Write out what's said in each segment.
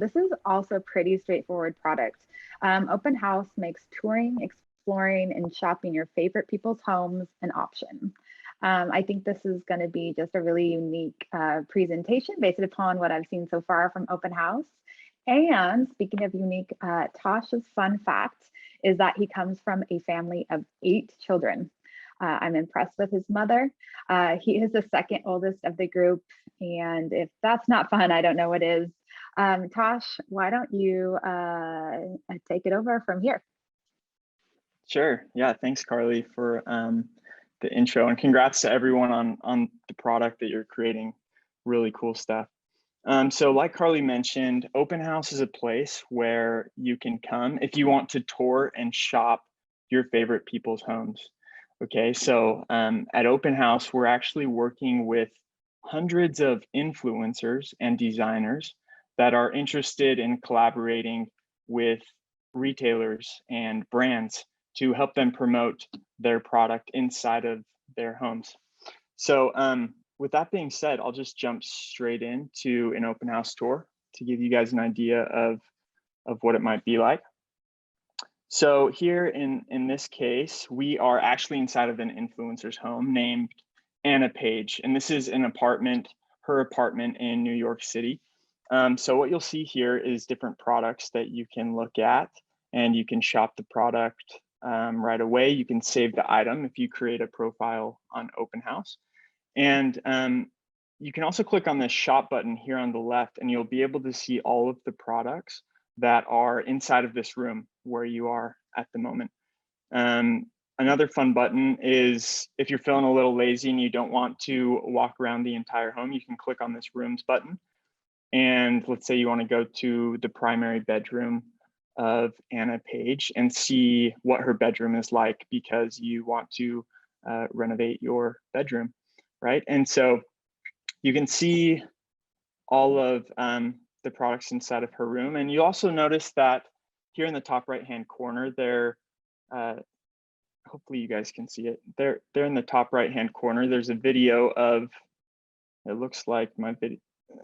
this is also a pretty straightforward product. OpenHaus makes touring, exploring, and shopping your favorite people's homes an option. I think this is going to be just a really unique presentation based upon what I've seen so far from OpenHaus. And speaking of unique, Tosh's fun fact is that he comes from a family of 8 children. I'm impressed with his mother. He is the second oldest of the group. And if that's not fun, I don't know what is. Tosh, why don't you take it over from here? Sure. Yeah, thanks, Carly, for the intro, and congrats to everyone on the product that you're creating. Really cool stuff. So like Carly mentioned, OpenHaus is a place where you can come if you want to tour and shop your favorite people's homes. Okay, so at OpenHaus, we're actually working with hundreds of influencers and designers that are interested in collaborating with retailers and brands to help them promote their product inside of their homes. So with that being said, I'll just jump straight into an OpenHaus tour to give you guys an idea of what it might be like. So here in this case, we are actually inside of an influencer's home named Anna Page, and this is an apartment, her apartment in New York City. So what you'll see here is different products that you can look at, and you can shop the product right away. You can save the item if you create a profile on OpenHaus. And you can also click on this shop button here on the left, and you'll be able to see all of the products that are inside of this room where you are at the moment. Another fun button is if you're feeling a little lazy and you don't want to walk around the entire home, you can click on this rooms button. And let's say you want to go to the primary bedroom of Anna Page and see what her bedroom is like because you want to renovate your bedroom, right? And so you can see all of the products inside of her room. And you also notice that here in the top right-hand corner, there, hopefully you guys can see it. There in the top right-hand corner, there's a video of, it looks like my video,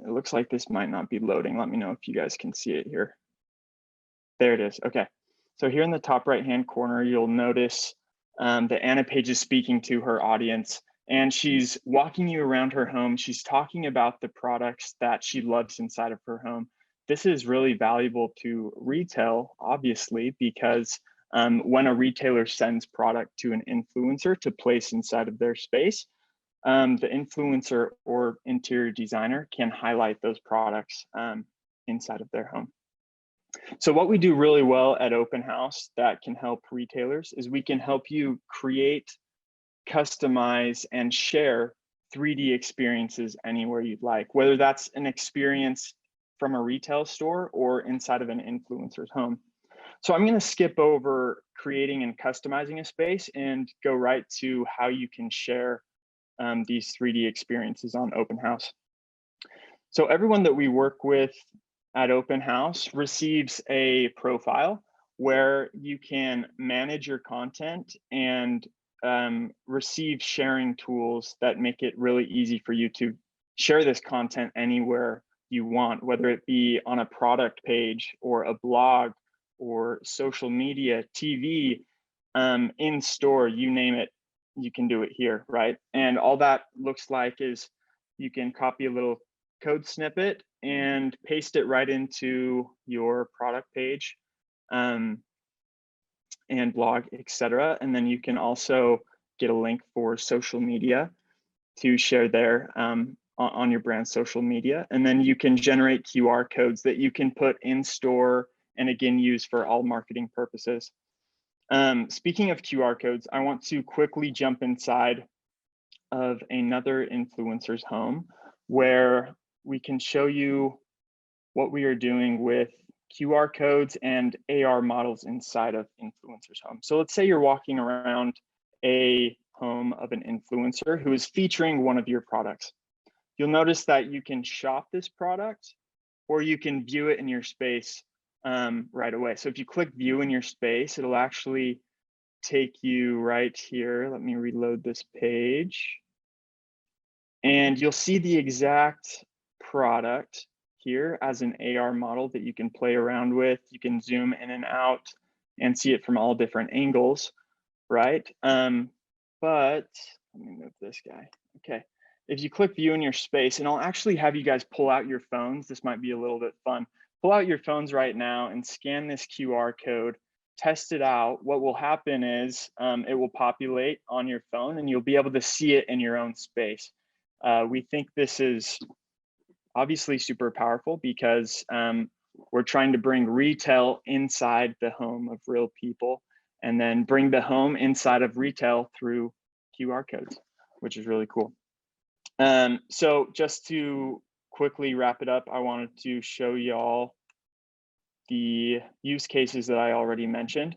it looks like this might not be loading. Let me know if you guys can see it here. There it is. Okay. So here in the top right-hand corner, you'll notice that Anna Page is speaking to her audience, and she's walking you around her home. She's talking about the products that she loves inside of her home. This is really valuable to retail, obviously, because when a retailer sends product to an influencer to place inside of their space, the influencer or interior designer can highlight those products inside of their home. So what we do really well at OpenHaus that can help retailers is we can help you create, customize, and share 3D experiences anywhere you'd like, whether that's an experience from a retail store or inside of an influencer's home. So I'm going to skip over creating and customizing a space and go right to how you can share these 3D experiences on OpenHaus. So everyone that we work with at OpenHaus receives a profile where you can manage your content and receive sharing tools that make it really easy for you to share this content anywhere you want, whether it be on a product page or a blog or social media, TV, in store, you name it, you can do it here, right? And all that looks like is you can copy a little code snippet and paste it right into your product page and blog, etc. And then you can also get a link for social media to share there on your brand social media. And then you can generate QR codes that you can put in store and again use for all marketing purposes. Speaking of QR codes, I want to quickly jump inside of another influencer's home where we can show you what we are doing with QR codes and AR models inside of influencers' homes. So let's say you're walking around a home of an influencer who is featuring one of your products. You'll notice that you can shop this product or you can view it in your space right away. So if you click view in your space, it'll actually take you right here. Let me reload this page. And you'll see the exact product here as an AR model that you can play around with. You can zoom in and out and see it from all different angles, right? But let me move this guy. Okay, if you click view in your space, and I'll actually have you guys pull out your phones. This might be a little bit fun. Pull out your phones right now and scan this QR code, test it out. What will happen is it will populate on your phone and you'll be able to see it in your own space. We think this is obviously super powerful because we're trying to bring retail inside the home of real people and then bring the home inside of retail through QR codes, which is really cool. So just to quickly wrap it up, I wanted to show y'all the use cases that I already mentioned.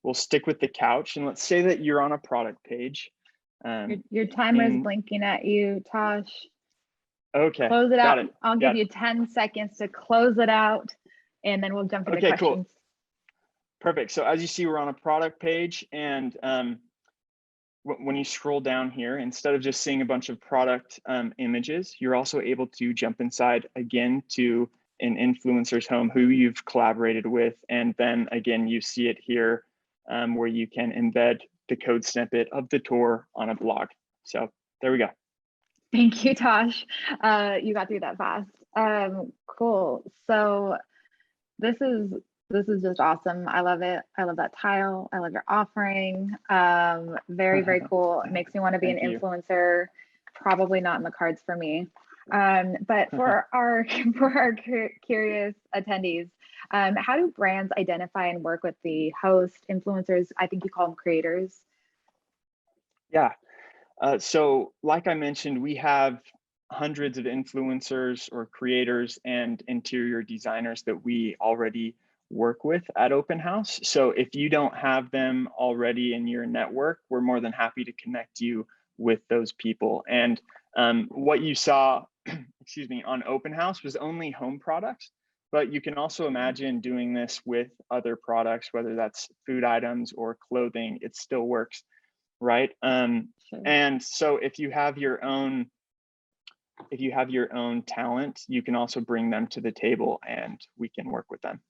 We'll stick with the couch, and let's say that you're on a product page. Your timer is blinking at you, Tosh. Okay, close it got out. it. I'll give you 10 seconds to close it out, and then we'll jump into questions. Cool. Perfect. So as you see, we're on a product page, and when you scroll down here, instead of just seeing a bunch of product images, you're also able to jump inside again to an influencer's home who you've collaborated with. And then again, you see it here where you can embed the code snippet of the tour on a blog. So there we go. Thank you, Tosh. You got through that fast. Cool. So this is just awesome. I love it. I love that tile. I love your offering. Very, very cool. It makes me want to be an influencer. Probably not in the cards for me. But for our curious attendees, how do brands identify and work with the host, influencers? I think you call them creators. Yeah. So like I mentioned, we have hundreds of influencers or creators and interior designers that we already work with at OpenHaus. So if you don't have them already in your network, we're more than happy to connect you with those people. And what you saw, excuse me, on OpenHaus was only home products, but you can also imagine doing this with other products, whether that's food items or clothing, it still works, right? Sure. And so if you have your own talent, you can also bring them to the table and we can work with them.